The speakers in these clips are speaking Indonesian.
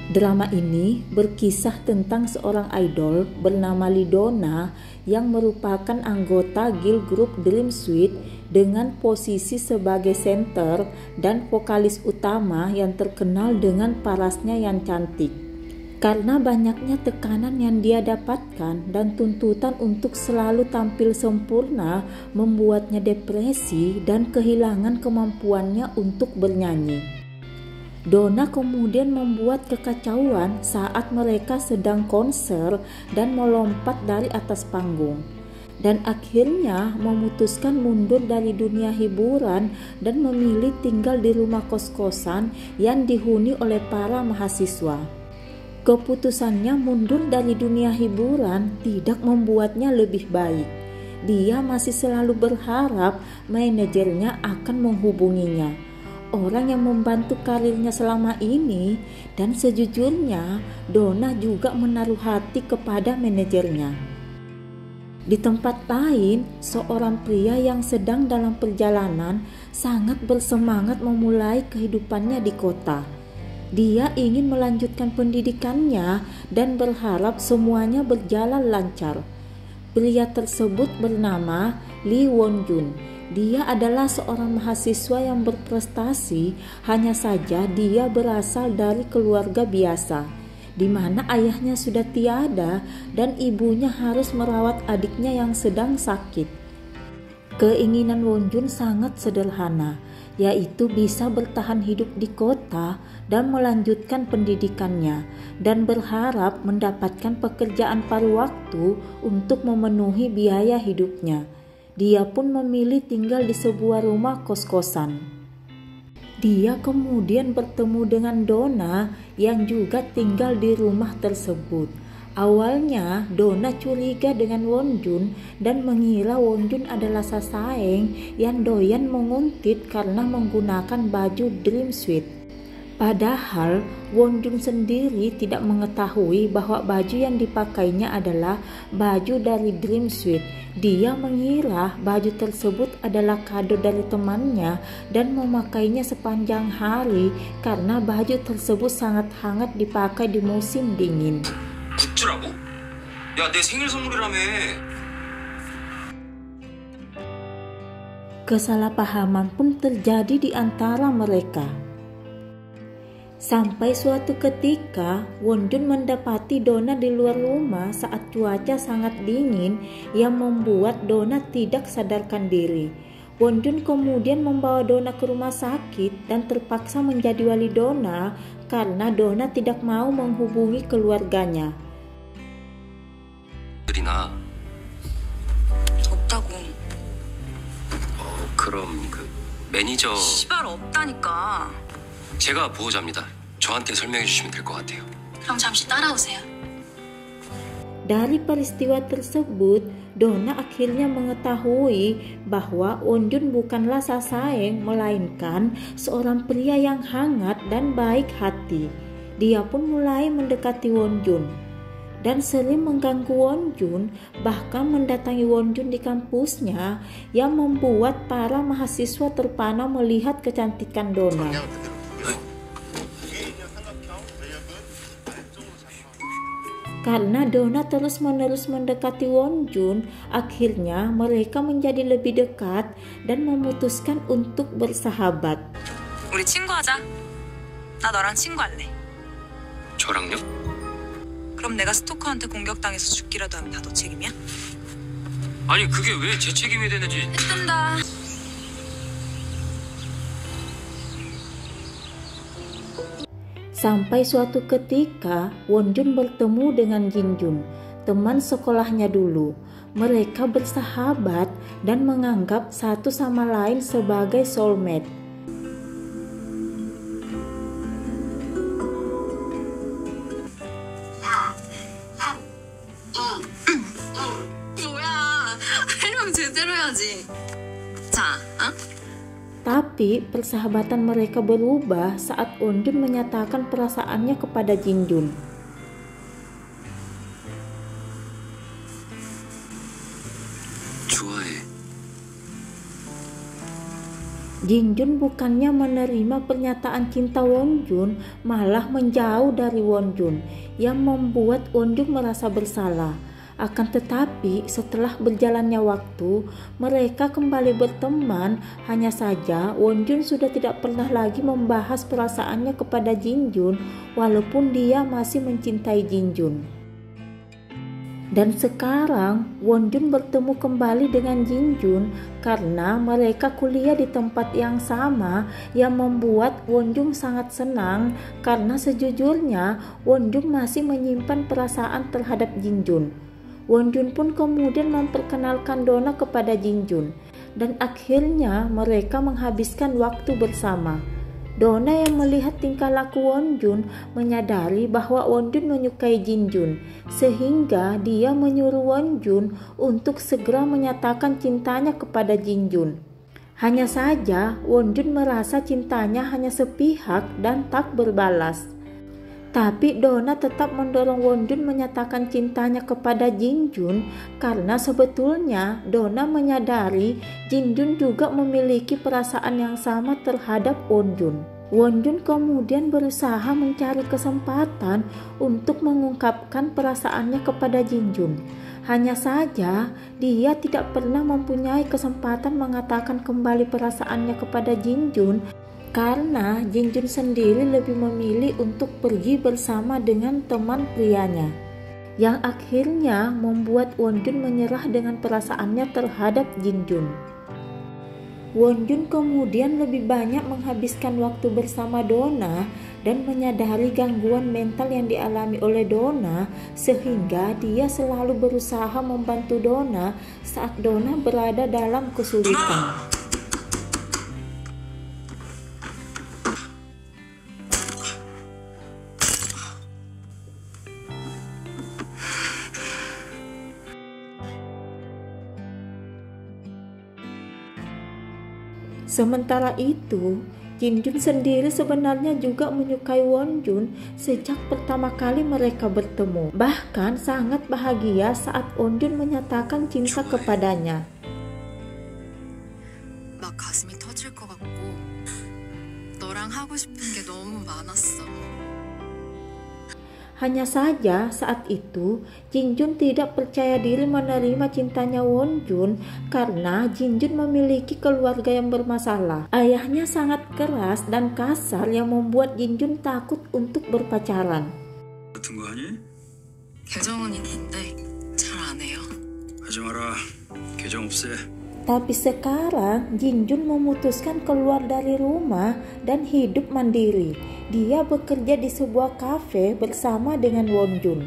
Drama ini berkisah tentang seorang idol bernama Lidona yang merupakan anggota girl group Dream Suite dengan posisi sebagai center dan vokalis utama yang terkenal dengan parasnya yang cantik. Karena banyaknya tekanan yang dia dapatkan dan tuntutan untuk selalu tampil sempurna membuatnya depresi dan kehilangan kemampuannya untuk bernyanyi. Donna kemudian membuat kekacauan saat mereka sedang konser dan melompat dari atas panggung, dan akhirnya memutuskan mundur dari dunia hiburan dan memilih tinggal di rumah kos-kosan yang dihuni oleh para mahasiswa. Keputusannya mundur dari dunia hiburan tidak membuatnya lebih baik. Dia masih selalu berharap manajernya akan menghubunginya, orang yang membantu karirnya selama ini, dan sejujurnya Donna juga menaruh hati kepada manajernya. Di tempat lain, seorang pria yang sedang dalam perjalanan sangat bersemangat memulai kehidupannya di kota. Dia ingin melanjutkan pendidikannya dan berharap semuanya berjalan lancar. Pria tersebut bernama Lee Won Jun. Dia adalah seorang mahasiswa yang berprestasi, hanya saja dia berasal dari keluarga biasa, di mana ayahnya sudah tiada dan ibunya harus merawat adiknya yang sedang sakit. Keinginan Won Jun sangat sederhana, yaitu bisa bertahan hidup di kota dan melanjutkan pendidikannya, dan berharap mendapatkan pekerjaan paruh waktu untuk memenuhi biaya hidupnya. Dia pun memilih tinggal di sebuah rumah kos-kosan. Dia kemudian bertemu dengan Donna yang juga tinggal di rumah tersebut. Awalnya Donna curiga dengan Won Jun dan mengira Won Jun adalah sasaeng yang doyan menguntit karena menggunakan baju Dream Suite. Padahal Won Jun sendiri tidak mengetahui bahwa baju yang dipakainya adalah baju dari Dream Suite. Dia mengira baju tersebut adalah kado dari temannya dan memakainya sepanjang hari karena baju tersebut sangat hangat dipakai di musim dingin. 굿즈라고? 야, 내 생일 선물이라며. Kesalahpahaman pun terjadi di antara mereka. Sampai suatu ketika, Won Jun mendapati Donna di luar rumah saat cuaca sangat dingin yang membuat Donna tidak sadarkan diri. Won Jun kemudian membawa Donna ke rumah sakit dan terpaksa menjadi wali Donna karena Donna tidak mau menghubungi keluarganya. 들이나 없다고. 그럼 그 매니저 시발 없다니까. 제가 보호자입니다. 저한테 설명해 주시면 될 것 같아요. 그럼 잠시 따라오세요. Dari peristiwa tersebut, Donna akhirnya mengetahui bahwa Won Jun bukanlah sasaeng, melainkan seorang pria yang hangat dan baik hati. Dia pun mulai mendekati Won Jun dan sering mengganggu Won Jun, bahkan mendatangi Won Jun di kampusnya, yang membuat para mahasiswa terpana melihat kecantikan Donna. Karena Donna terus-menerus mendekati Won Jun, akhirnya mereka menjadi lebih dekat dan memutuskan untuk bersahabat. 우리 친구하자. 나 너랑 친구할래. 저랑요? 그럼 내가 스토커한테 공격당해서 죽기라도 하면 다 너 책임이야? 아니 그게 왜 제 책임이 되는지. 했단다. Sampai suatu ketika, Won Jun bertemu dengan Jin Jun, teman sekolahnya dulu. Mereka bersahabat dan menganggap satu sama lain sebagai soulmate. 뭐야? 하려면 제대로 해야지. 자, Tapi persahabatan mereka berubah saat Won Jun menyatakan perasaannya kepada Jin Jun. 좋아해. Jinjun bukannya menerima pernyataan cinta Wonjun, malah menjauh dari Wonjun, yang membuat Wonjun merasa bersalah. Akan tetapi setelah berjalannya waktu, mereka kembali berteman. Hanya saja Wonjun sudah tidak pernah lagi membahas perasaannya kepada Jinjun, walaupun dia masih mencintai Jinjun. Dan sekarang Wonjun bertemu kembali dengan Jinjun karena mereka kuliah di tempat yang sama, yang membuat Wonjun sangat senang karena sejujurnya Wonjun masih menyimpan perasaan terhadap Jinjun. Wonjun pun kemudian memperkenalkan Donna kepada Jinjun, dan akhirnya mereka menghabiskan waktu bersama. Donna yang melihat tingkah laku Wonjun menyadari bahwa Wonjun menyukai Jinjun, sehingga dia menyuruh Wonjun untuk segera menyatakan cintanya kepada Jinjun. Hanya saja Wonjun merasa cintanya hanya sepihak dan tak berbalas. Tapi Donna tetap mendorong Wonjun menyatakan cintanya kepada Jinjun karena sebetulnya Donna menyadari Jinjun juga memiliki perasaan yang sama terhadap Wonjun. Wonjun kemudian berusaha mencari kesempatan untuk mengungkapkan perasaannya kepada Jinjun. Hanya saja dia tidak pernah mempunyai kesempatan mengatakan kembali perasaannya kepada Jinjun karena Jinjun sendiri lebih memilih untuk pergi bersama dengan teman prianya, yang akhirnya membuat Wonjun menyerah dengan perasaannya terhadap Jinjun. Wonjun kemudian lebih banyak menghabiskan waktu bersama Donna dan menyadari gangguan mental yang dialami oleh Donna, sehingga dia selalu berusaha membantu Donna saat Donna berada dalam kesulitan. Sementara itu, Jinjun sendiri sebenarnya juga menyukai Wonjun sejak pertama kali mereka bertemu. Bahkan sangat bahagia saat Wonjun menyatakan cinta kepadanya. 막 가슴이 터질 것 같고 너랑 하고 싶은 게 너무 많았어. Hanya saja saat itu Jinjun tidak percaya diri menerima cintanya Wonjun karena Jinjun memiliki keluarga yang bermasalah. Ayahnya sangat keras dan kasar yang membuat Jinjun takut untuk berpacaran. 같은 거 하니? 계정은 있는데 잘 안 해요. 하지 마라. 계정 없애. Tapi sekarang Jinjun memutuskan keluar dari rumah dan hidup mandiri. Dia bekerja di sebuah kafe bersama dengan Wonjun.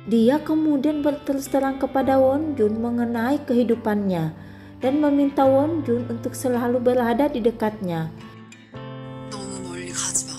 Dia kemudian berterus terang kepada Wonjun mengenai kehidupannya dan meminta Wonjun untuk selalu berada di dekatnya. 너무 멀리 가지 마.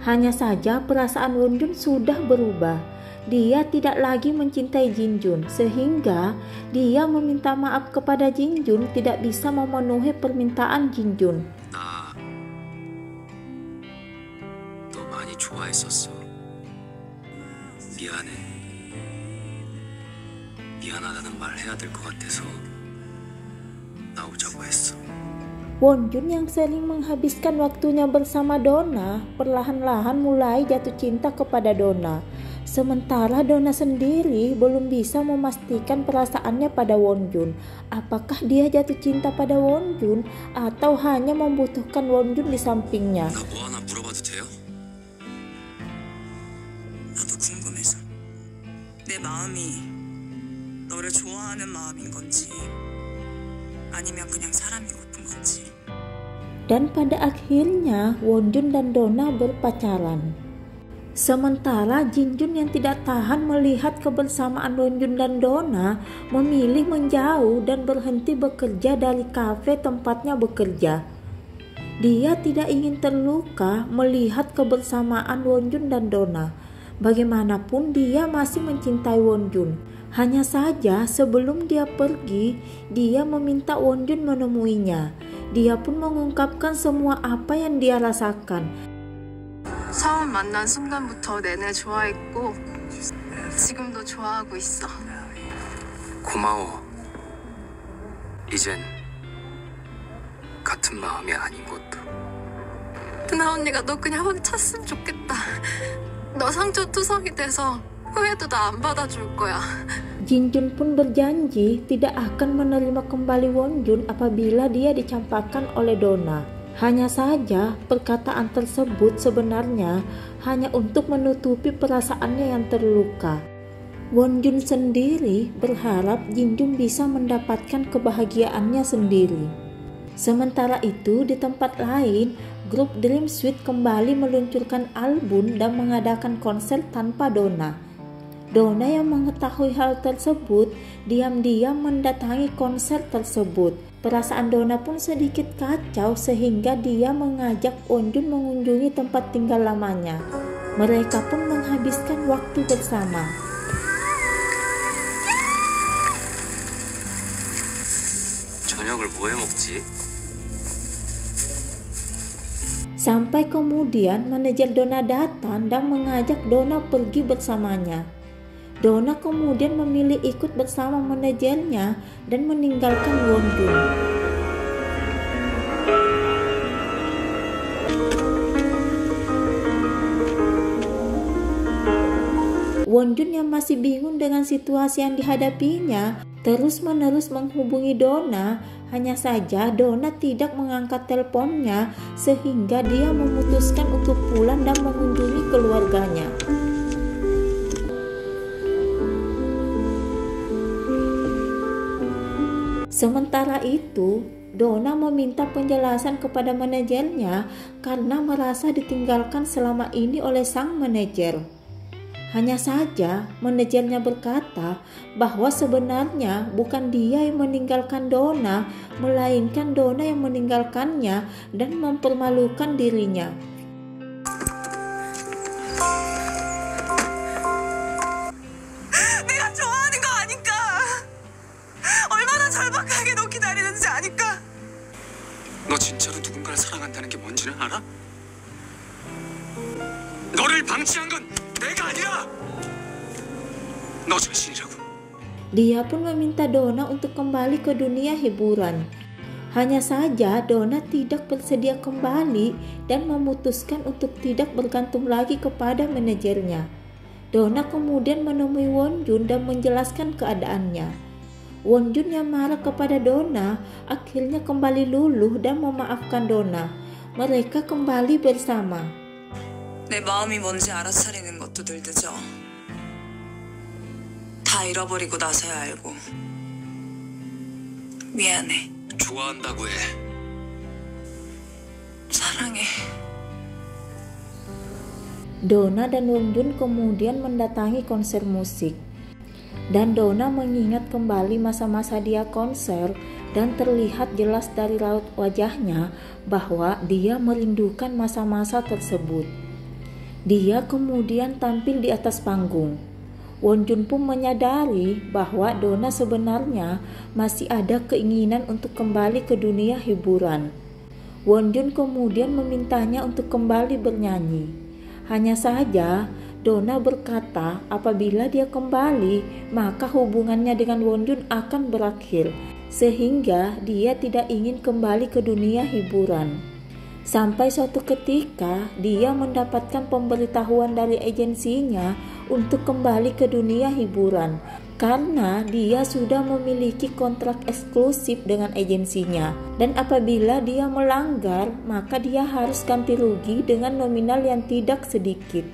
Hanya saja perasaan Wonjun sudah berubah. Dia tidak lagi mencintai Jinjun, sehingga dia meminta maaf kepada Jinjun tidak bisa memenuhi permintaan Jinjun. 나 너 많이 좋아했었어. 미안해. 미안하다는 말 해야 될 것 같아서 나오자고 했어. Wonjun yang sering menghabiskan waktunya bersama Donna perlahan-lahan mulai jatuh cinta kepada Donna. Sementara Donna sendiri belum bisa memastikan perasaannya pada Wonjun. Apakah dia jatuh cinta pada Wonjun atau hanya membutuhkan Wonjun di sampingnya? 나 뭐 하나 물어봐도 돼요? 나도 궁금해서. 내 마음이 너를 좋아하는 마음인 건지 아니면 그냥 사람이 고픈 건지. Dan pada akhirnya Wonjun dan Donna berpacaran. Sementara Jinjun yang tidak tahan melihat kebersamaan Wonjun dan Donna memilih menjauh dan berhenti bekerja dari kafe tempatnya bekerja. Dia tidak ingin terluka melihat kebersamaan Wonjun dan Donna. Bagaimanapun dia masih mencintai Wonjun. Hanya saja sebelum dia pergi, dia meminta Wonjun menemuinya. Dia pun mengungkapkan semua apa yang dia rasakan. 처음 만난 순간부터 내내 좋아했고 지금도 좋아하고 있어. 고마워. 이젠 같은 마음이 아닌 것도. 누나 언니가 너 그냥 확 찼으면 좋겠다. 너 상처투성이 돼서 후회도 나 안 받아줄 거야. Jinjun pun berjanji tidak akan menerima kembali Wonjun apabila dia dicampakkan oleh Donna. Hanya saja perkataan tersebut sebenarnya hanya untuk menutupi perasaannya yang terluka. Wonjun sendiri berharap Jinjun bisa mendapatkan kebahagiaannya sendiri. Sementara itu di tempat lain, grup Dream Suite kembali meluncurkan album dan mengadakan konser tanpa Donna. Donna yang mengetahui hal tersebut diam-diam mendatangi konser tersebut. Perasaan Donna pun sedikit kacau sehingga dia mengajak Wonjun mengunjungi tempat tinggal lamanya. Mereka pun menghabiskan waktu bersama. 저녁을 뭐 해 먹지? Sampai kemudian manajer Donna datang dan mengajak Donna pergi bersamanya. Donna kemudian memilih ikut bersama manajernya dan meninggalkan Wonjun. Wonjun yang masih bingung dengan situasi yang dihadapinya terus-menerus menghubungi Donna. Hanya saja Donna tidak mengangkat teleponnya sehingga dia memutuskan untuk pulang dan mengunjungi keluarganya. Sementara itu, Donna meminta penjelasan kepada manajernya karena merasa ditinggalkan selama ini oleh sang manajer. Hanya saja manajernya berkata bahwa sebenarnya bukan dia yang meninggalkan Donna, melainkan Donna yang meninggalkannya dan mempermalukan dirinya. 내가 좋아하는 거 아니까. 얼마나 절박하게 너 기다리는지 아니까. 너 진짜로 누군가를 사랑한다는 게 뭔지는 알아? 너를 방치한 건 내가 아니라 너 자신이라고. Dia pun meminta Donna untuk kembali ke dunia hiburan. Hanya saja Donna tidak bersedia kembali dan memutuskan untuk tidak bergantung lagi kepada manajernya. Donna kemudian menemui Wonjun dan menjelaskan keadaannya. Wonjun yang marah kepada Donna akhirnya kembali luluh dan memaafkan Donna. Mereka kembali bersama. 내 마음이 뭔지 알아차리는 것도 늘 늦어. 다 잃어버리고 나서야 알고. 미안해. 좋아한다고 해. 사랑해. Donna dan Wonjun kemudian mendatangi konser musik. Dan Donna mengingat kembali masa-masa dia konser dan terlihat jelas dari raut wajahnya bahwa dia merindukan masa-masa tersebut. Dia kemudian tampil di atas panggung. Wonjun pun menyadari bahwa Donna sebenarnya masih ada keinginan untuk kembali ke dunia hiburan. Wonjun kemudian memintanya untuk kembali bernyanyi. Hanya saja Donna berkata apabila dia kembali maka hubungannya dengan Wonjun akan berakhir, sehingga dia tidak ingin kembali ke dunia hiburan. Sampai suatu ketika dia mendapatkan pemberitahuan dari agensinya untuk kembali ke dunia hiburan karena dia sudah memiliki kontrak eksklusif dengan agensinya, dan apabila dia melanggar maka dia harus ganti rugi dengan nominal yang tidak sedikit.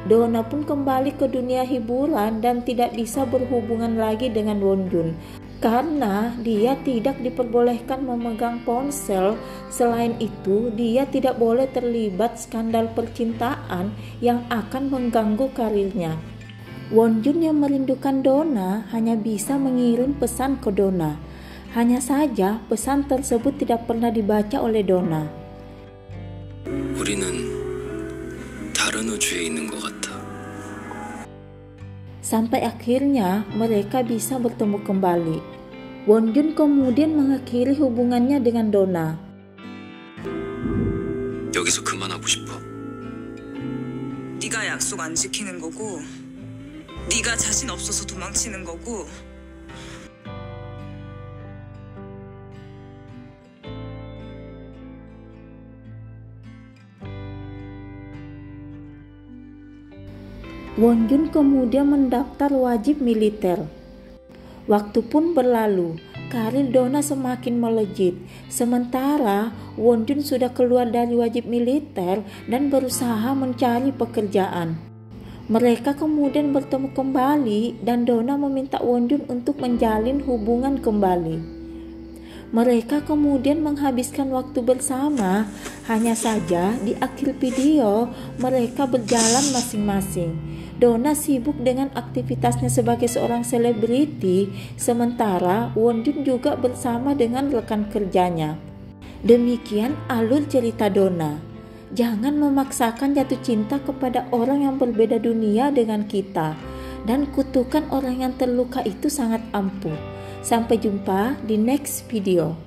Donna pun kembali ke dunia hiburan dan tidak bisa berhubungan lagi dengan Wonjun karena dia tidak diperbolehkan memegang ponsel. Selain itu, dia tidak boleh terlibat skandal percintaan yang akan mengganggu karirnya. Wonjun yang merindukan Donna hanya bisa mengirim pesan ke Donna. Hanya saja pesan tersebut tidak pernah dibaca oleh Donna. 우리는 다른 우주에 있는 것 같아. Sampai akhirnya mereka bisa bertemu kembali. Wonjun kemudian mengakhiri hubungannya dengan Donna. 여기서 그만하고 싶어. 네가 약속 안 지키는 거고, 네가 자신 없어서 도망치는 거고. Won Jun kemudian mendaftar wajib militer. Waktu pun berlalu, karir Donna semakin melejit. Sementara Won Jun sudah keluar dari wajib militer dan berusaha mencari pekerjaan. Mereka kemudian bertemu kembali dan Donna meminta Won Jun untuk menjalin hubungan kembali. Mereka kemudian menghabiskan waktu bersama. Hanya saja di akhir video mereka berjalan masing-masing. Donna sibuk dengan aktivitasnya sebagai seorang selebriti, sementara Won Jun juga bersama dengan rekan kerjanya. Demikian alur cerita Donna. Jangan memaksakan jatuh cinta kepada orang yang berbeda dunia dengan kita, dan kutukan orang yang terluka itu sangat ampuh. Sampai jumpa di next video.